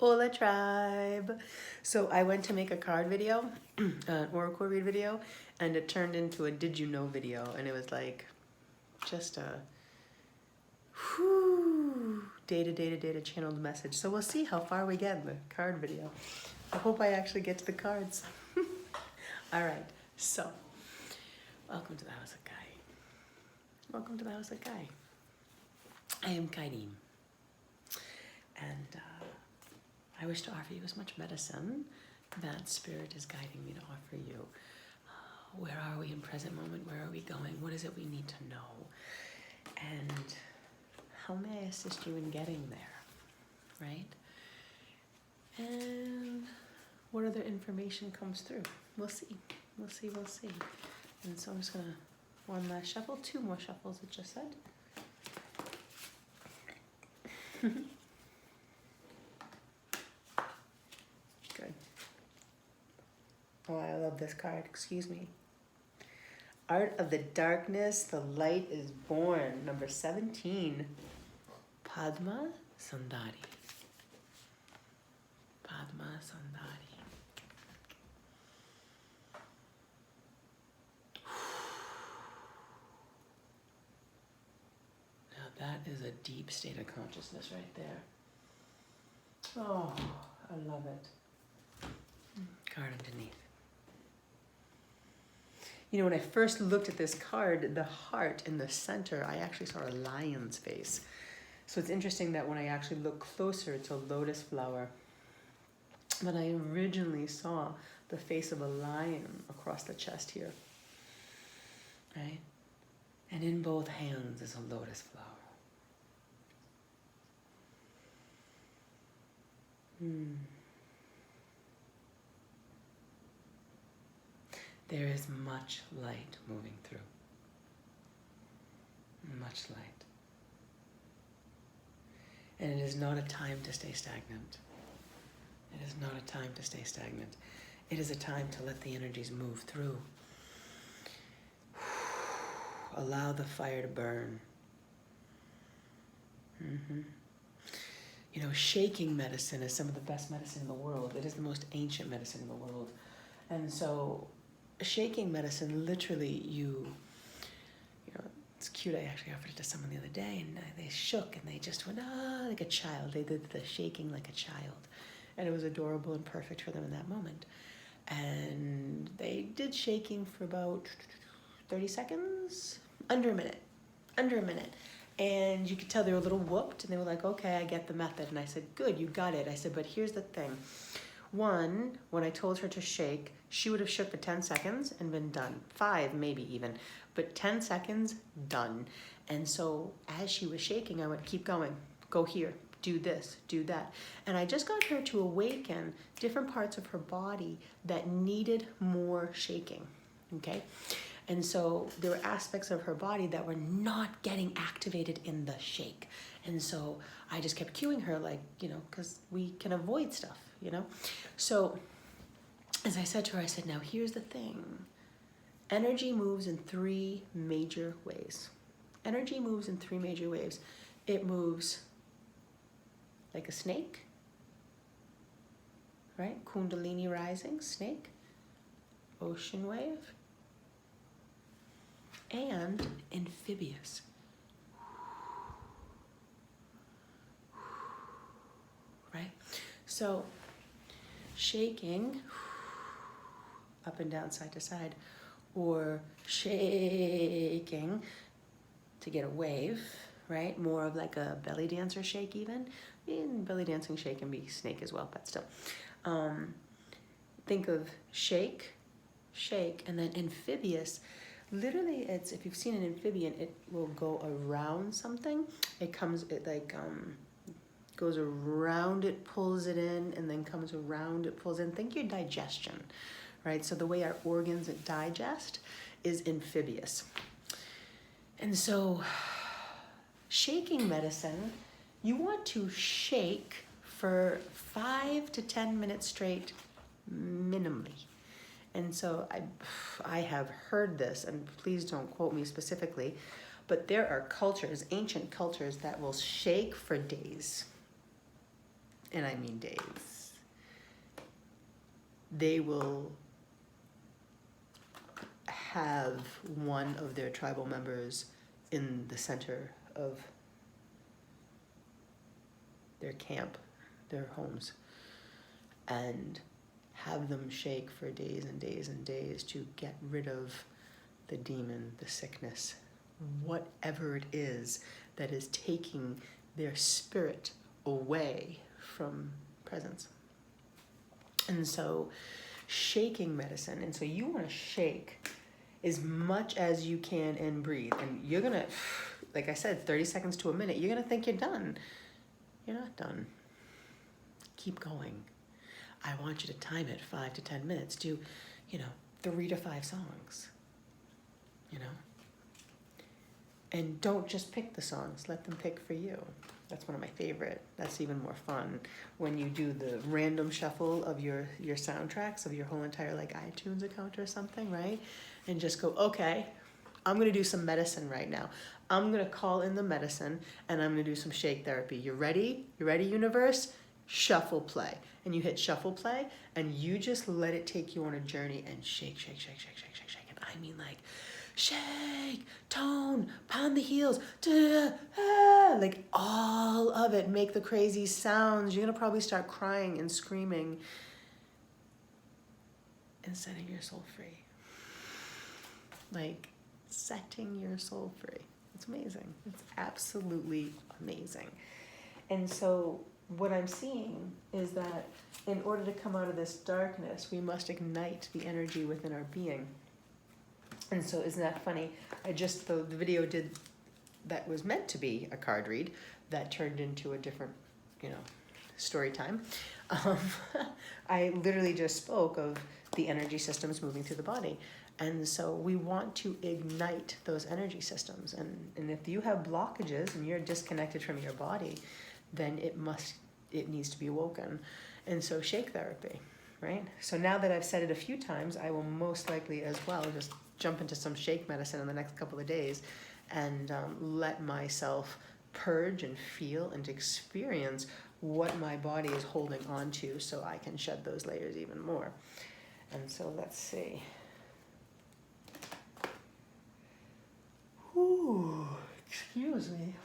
Hola tribe. So I went to make a card video, an oracle read video, and it turned into a did you know video, and it was like just a data channeled message. So we'll see how far we get in the card video. I hope I actually get to the cards. All right, so welcome to the House of Kai. Welcome to the House of Kai. I am Kaidim, and I wish to offer you as much medicine that Spirit is guiding me to offer you. Where are we in present moment? Where are we going? What is it we need to know? And how may I assist you in getting there, right? And what other information comes through? We'll see. We'll see. We'll see. And so I'm just going to one last shuffle, two more shuffles, it just said. Good. Oh, I love this card. Excuse me. Art of the Darkness, the Light is Born. Number 17. Padma Sundari. Padma Sundari. Now that is a deep state of consciousness right there. Oh, I love it. Card underneath. You know, when I first looked at this card, the heart in the center, I actually saw a lion's face. So it's interesting that when I actually look closer, it's a lotus flower. But I originally saw the face of a lion across the chest here, right? And in both hands is a lotus flower. There is much light moving through. Much light. And it is not a time to stay stagnant. It is not a time to stay stagnant. It is a time to let the energies move through. Allow the fire to burn. You know, shaking medicine is some of the best medicine in the world. It is the most ancient medicine in the world. And so shaking medicine, literally, you know, it's cute. I actually offered it to someone the other day, and they shook, and they just went, like a child. They did the shaking like a child. And it was adorable and perfect for them in that moment. And they did shaking for about 30 seconds, under a minute. And you could tell they were a little whooped, and they were like, okay, I get the method. And I said, good, you got it. I said, but here's the thing. One, when I told her to shake, she would have shook for 10 seconds and been done. 5, maybe even. But 10 seconds, done. And so as she was shaking, I went, keep going. Go here. Do this. Do that. And I just got her to awaken different parts of her body that needed more shaking. Okay? And so there were aspects of her body that were not getting activated in the shake. And so I just kept cueing her, like, you know, because we can avoid stuff, you know? So as I said to her, I said, now here's the thing. Energy moves in 3 major ways. Energy moves in 3 major ways. It moves like a snake, right? Kundalini rising, snake, ocean wave, and amphibious. Right? So shaking up and down, side to side, or shaking to get a wave, right? More of like a belly dancer shake even. In belly dancing shake can be snake as well, but still. Think of shake, and then amphibious. Literally, it's, if you've seen an amphibian, it will go around something. It goes around it, pulls it in, and then comes around it, pulls in. Think your digestion, right? So the way our organs digest is amphibious. And so shaking medicine, you want to shake for 5 to 10 minutes straight, minimally. And so I have heard this, and please don't quote me specifically, but there are cultures, ancient cultures, that will shake for days. and I mean days, they will have one of their tribal members in the center of their camp, their homes, and have them shake for days and days and days to get rid of the demon, the sickness, whatever it is that is taking their spirit away from presence. And so shaking medicine, and so you want to shake as much as you can and breathe. And you're going to, like I said, 30 seconds to a minute, you're going to think you're done. You're not done. Keep going. I want you to time it 5 to 10 minutes. Do, 3 to 5 songs, And don't just pick the songs. Let them pick for you. That's one of my favorite. That's even more fun when you do the random shuffle of your soundtracks of your whole entire like iTunes account or something, right? And just go, okay, I'm gonna do some medicine right now. I'm gonna call in the medicine and I'm gonna do some shake therapy. You ready? You ready, universe? Shuffle play. And you hit shuffle play and you just let it take you on a journey and shake, shake, shake, shake, shake, shake, shake. And I mean like, shake, tone, pound the heels, like all of it. Make the crazy sounds. You're gonna probably start crying and screaming and setting your soul free. Like setting your soul free. It's amazing. It's absolutely amazing. And so what I'm seeing is that in order to come out of this darkness, we must ignite the energy within our being. And so isn't that funny? The video that was meant to be a card read that turned into a different, story time. I literally just spoke of the energy systems moving through the body. And so we want to ignite those energy systems. And if you have blockages and you're disconnected from your body, then it needs to be awoken. And so shake therapy, right? So now that I've said it a few times, I will most likely as well just jump into some shake medicine in the next couple of days and let myself purge and feel and experience what my body is holding on to so I can shed those layers even more. And so let's see. Ooh, excuse me.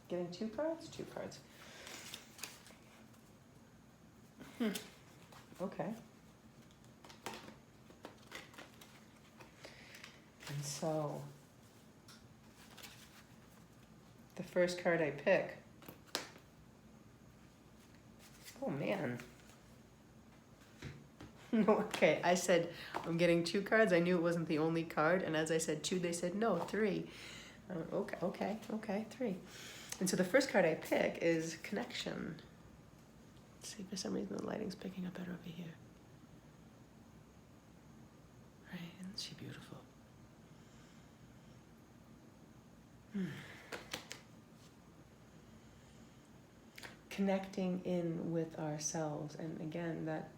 Getting 2 cards? 2 cards. Okay. And so, the first card I pick. Oh man. No, okay, I said I'm getting 2 cards. I knew it wasn't the only card, and as I said 2, they said no, 3. Okay, 3. And so the first card I pick is connection. Let's see, for some reason the lighting's picking up better over here. Right, isn't she beautiful? Connecting in with ourselves, and again, that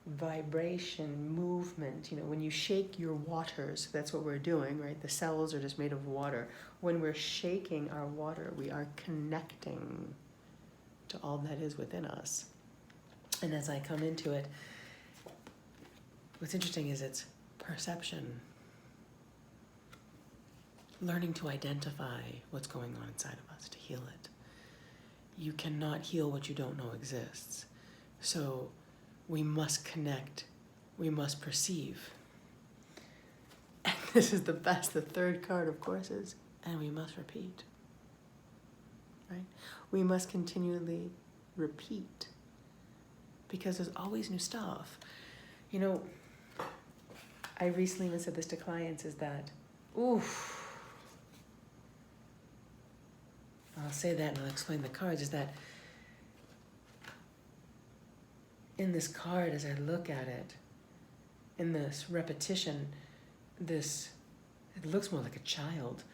vibration, movement, when you shake your waters, that's what we're doing, right? The cells are just made of water. When we're shaking our water, we are connecting to all that is within us. And as I come into it, what's interesting is it's perception. Learning to identify what's going on inside of us, to heal it. You cannot heal what you don't know exists. So we must connect, we must perceive. And this is the best, the third card, of course, is, and we must repeat, right? We must continually repeat because there's always new stuff. I recently even said this to clients is that, I'll say that and I'll explain the cards, is that in this card, as I look at it, in this repetition, it looks more like a child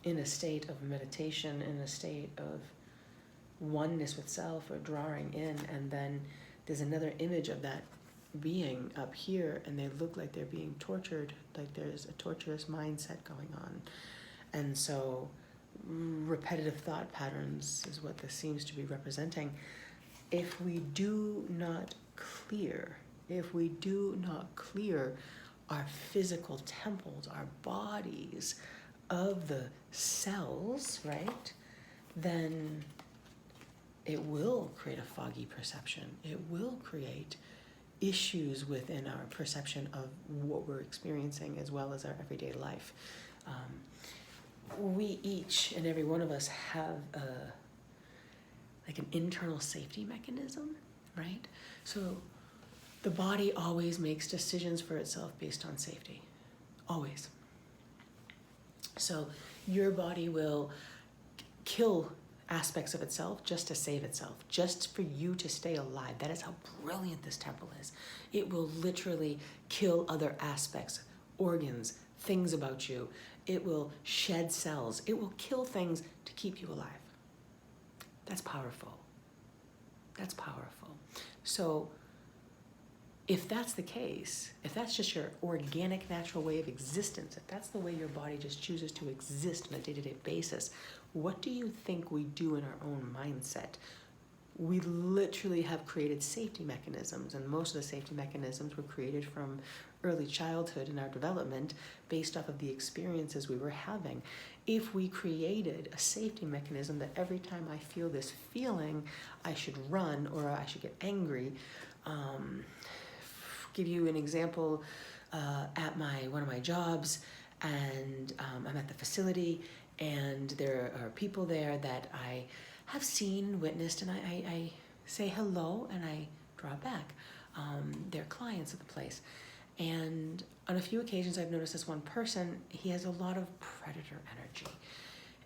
in a state of meditation, in a state of oneness with self or drawing in, and then there's another image of that being up here and they look like they're being tortured, like there's a torturous mindset going on. And so repetitive thought patterns is what this seems to be representing. If we do not clear our physical temples, our bodies of the cells, right, then it will create a foggy perception. It will create issues within our perception of what we're experiencing as well as our everyday life. We each and every one of us have like an internal safety mechanism, right? So the body always makes decisions for itself based on safety, always. So your body will kill aspects of itself just to save itself, just for you to stay alive. That is how brilliant this temple is. It will literally kill other aspects, organs, things about you. It will shed cells. It will kill things to keep you alive. That's powerful. That's powerful. So if that's the case, if that's just your organic, natural way of existence, if that's the way your body just chooses to exist on a day-to-day basis, what do you think we do in our own mindset? We literally have created safety mechanisms, and most of the safety mechanisms were created from early childhood in our development based off of the experiences we were having. If we created a safety mechanism that every time I feel this feeling, I should run or I should get angry, give you an example, at one of my jobs, and I'm at the facility, and there are people there that I have seen, witnessed, and I say hello and I draw back. They're clients of the place. And on a few occasions I've noticed this one person, he has a lot of predator energy.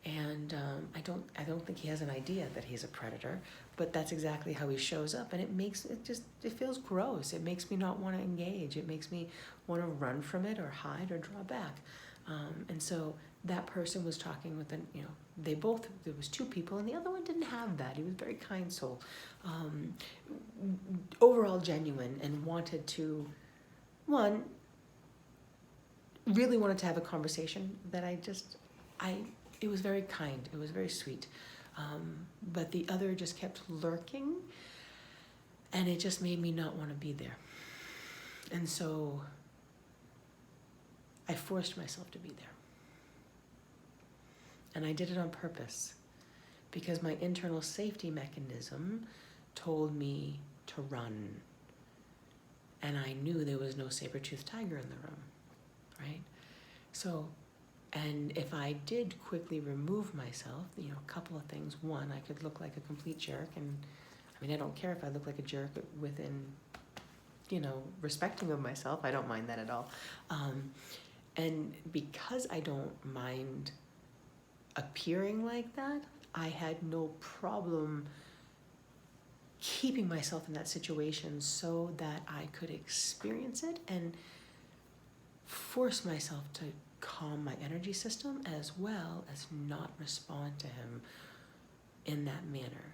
And I don't think he has an idea that he's a predator, but that's exactly how he shows up. And it feels gross. It makes me not want to engage. It makes me want to run from it or hide or draw back. And so that person was talking with there was two people, and the other one didn't have that. He was a very kind soul, overall genuine, and really wanted to have a conversation that it was very kind, it was very sweet. But the other just kept lurking, and it just made me not want to be there. And so I forced myself to be there. And I did it on purpose because my internal safety mechanism told me to run. And I knew there was no saber-toothed tiger in the room, right? So, and if I did quickly remove myself, a couple of things. One, I could look like a complete jerk, and I don't care if I look like a jerk within, respecting of myself. I don't mind that at all. And because I don't mind appearing like that, I had no problem keeping myself in that situation so that I could experience it and force myself to calm my energy system as well as not respond to him in that manner.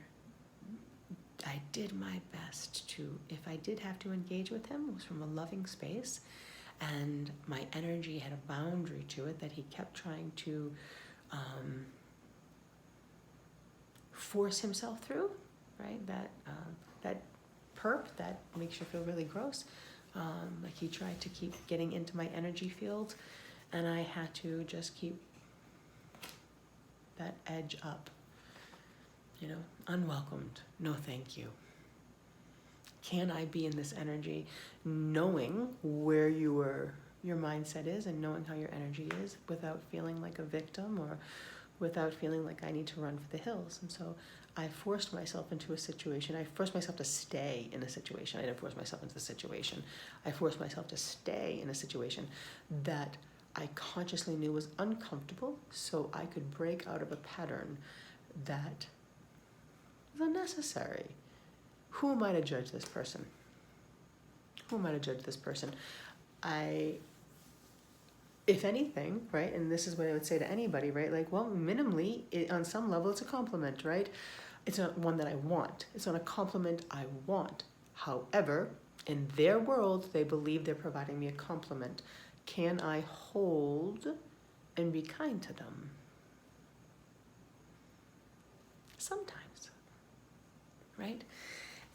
I did my best to, if I did have to engage with him, it was from a loving space, and my energy had a boundary to it that he kept trying to force himself through, right? That perp that makes you feel really gross. Like he tried to keep getting into my energy field, and I had to just keep that edge up. Unwelcomed, no thank you. Can I be in this energy knowing where your mindset is and knowing how your energy is without feeling like a victim or without feeling like I need to run for the hills? And so I forced myself into a situation. I forced myself to stay in a situation. I didn't force myself into the situation. I forced myself to stay in a situation that I consciously knew was uncomfortable so I could break out of a pattern that was unnecessary. Who am I to judge this person? Who am I to judge this person? If anything, right, and this is what I would say to anybody, right, minimally, on some level, it's a compliment, right? It's not one that I want. It's not a compliment I want. However, In their world, they believe they're providing me a compliment. Can I hold and be kind to them? Sometimes, right?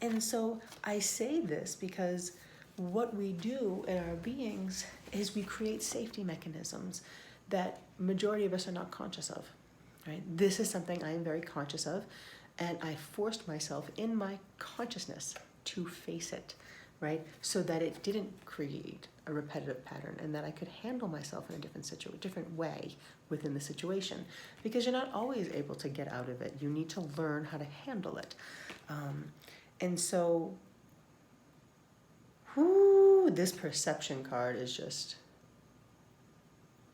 And so I say this because what we do in our beings is we create safety mechanisms that majority of us are not conscious of, right? This is something I am very conscious of, and I forced myself in my consciousness to face it, right? So that it didn't create a repetitive pattern and that I could handle myself in a different way within the situation, because you're not always able to get out of it. You need to learn how to handle it. And so, this perception card is just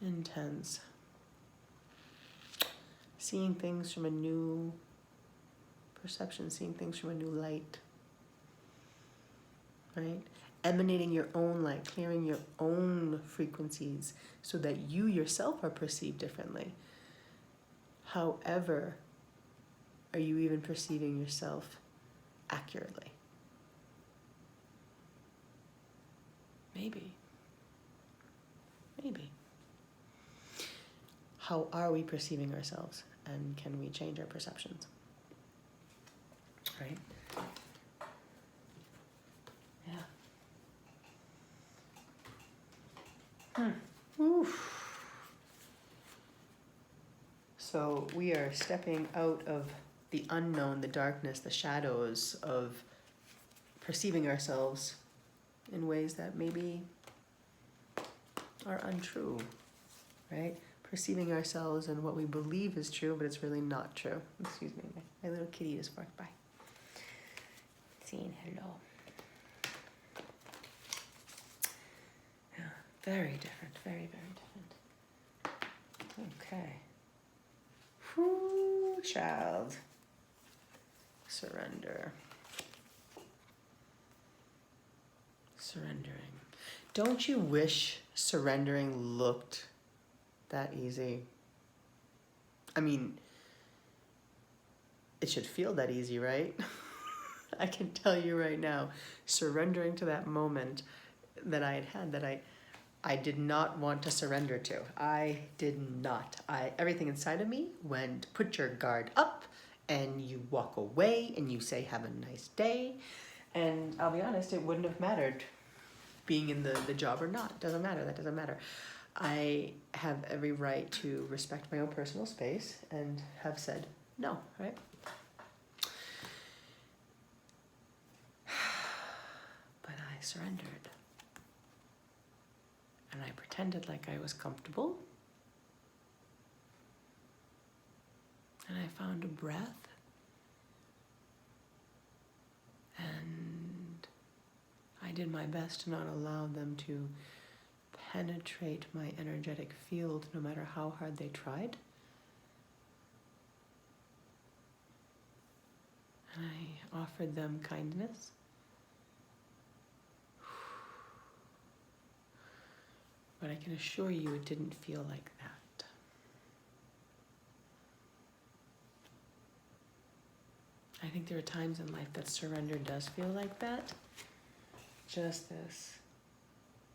intense. Seeing things from a new perception, seeing things from a new light, right? Emanating your own light, clearing your own frequencies so that you yourself are perceived differently. However, are you even perceiving yourself accurately? Maybe. How are we perceiving ourselves, and can we change our perceptions? Right? Yeah. Oof. So we are stepping out of the unknown, the darkness, the shadows of perceiving ourselves in ways that maybe are untrue, right? Perceiving ourselves and what we believe is true, but it's really not true. Excuse me, my little kitty just barked by. Saying hello. Yeah, very different, very, very different. Okay. Whoo, child. Surrender. Surrendering. Don't you wish surrendering looked that easy? I mean, it should feel that easy, right? I can tell you right now, surrendering to that moment that I had that I did not want to surrender to. I did not. Everything inside of me went, put your guard up, and you walk away and you say, have a nice day. And I'll be honest, it wouldn't have mattered being in the job or not. Doesn't matter. That doesn't matter. I have every right to respect my own personal space and have said no, right? But I surrendered. And I pretended like I was comfortable. And I found a breath. And I did my best to not allow them to penetrate my energetic field, no matter how hard they tried. And I offered them kindness. But I can assure you it didn't feel like that. I think there are times in life that surrender does feel like that. Just this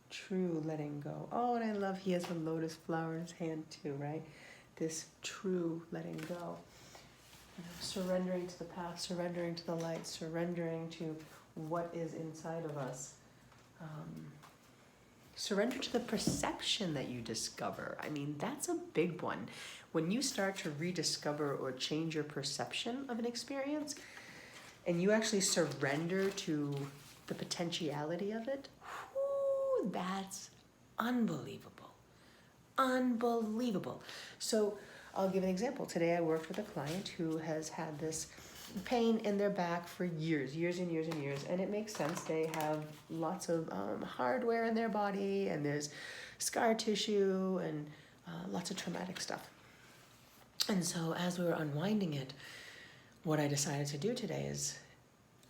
true letting go. Oh, and I love he has a lotus flower in his hand too, right? This true letting go. You know, surrendering to the path, surrendering to the light, surrendering to what is inside of us. Surrender to the perception that you discover. I mean, that's a big one. When you start to rediscover or change your perception of an experience, and you actually surrender to the potentiality of it, whoo, that's unbelievable. Unbelievable. So I'll give an example. Today I worked with a client who has had this pain in their back for years and years, and it makes sense. They have lots of hardware in their body, and there's scar tissue and lots of traumatic stuff. And so as we were unwinding it, what I decided to do today is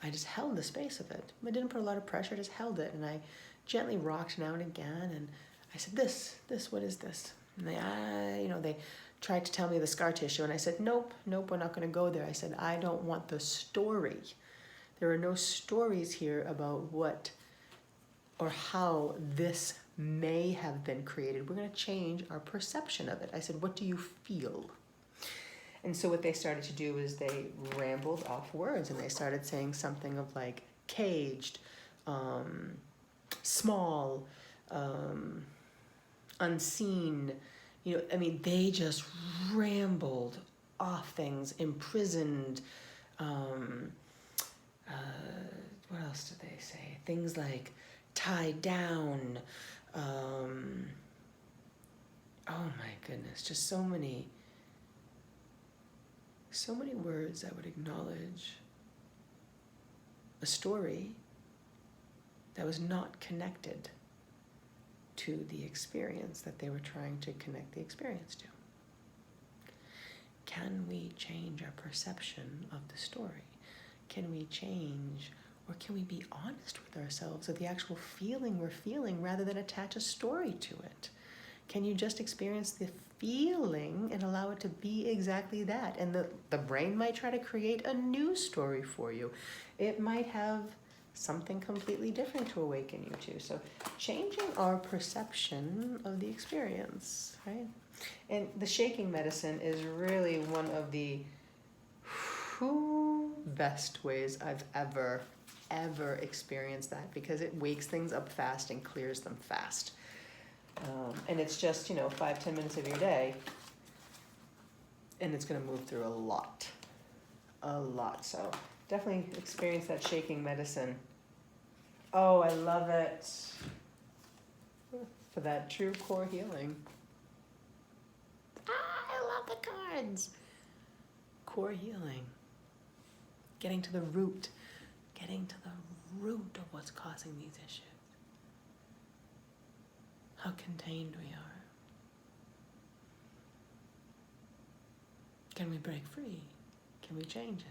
I just held the space of it. I didn't put a lot of pressure, just held it, and I gently rocked now and again, and I said, this, what is this? And they tried to tell me the scar tissue, and I said, nope, we're not going to go there. I said, I don't want the story. There are no stories here about what or how this may have been created. We're going to change our perception of it. I said, what do you feel? And so what they started to do is they rambled off words, and they started saying something of like caged, small, unseen. You know, I mean, they just rambled off things, imprisoned. What else did they say? Things like tied down. Oh my goodness, just so many words that would acknowledge a story that was not connected to the experience that they were trying to connect the experience to. Can we change our perception of the story? Can we change, or can we be honest with ourselves of the actual feeling we're feeling rather than attach a story to it? Can you just experience the feeling and allow it to be exactly that? And the brain might try to create a new story for you. It might have something completely different to awaken you to. So changing our perception of the experience, right? And the shaking medicine is really one of the best ways I've ever experienced that, because it wakes things up fast and clears them fast. And it's just, 5-10 minutes of your day, and it's going to move through a lot. So definitely experience that shaking medicine. Oh, I love it. For that true core healing. I love the cards. Core healing. Getting to the root of what's causing these issues. How contained we are. Can we break free? Can we change it?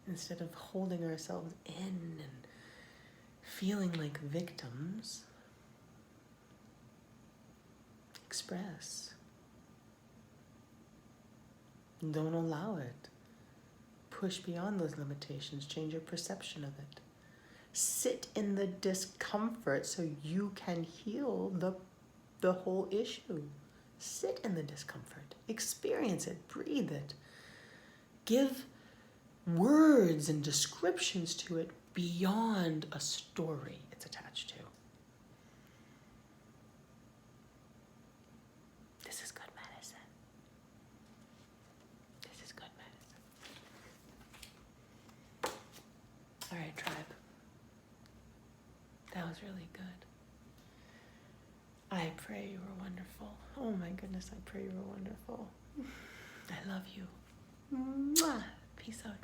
Instead of holding ourselves in and feeling like victims, express. Don't allow it. Push beyond those limitations. Change your perception of it. Sit in the discomfort so you can heal the whole issue. Sit in the discomfort. Experience it. Breathe it. Give words and descriptions to it beyond a story it's attached to. This is good medicine. This is good medicine. All right, tribe. That was really good. I pray you were wonderful. Oh my goodness, I pray you were wonderful. I love you. Mwah. Peace out.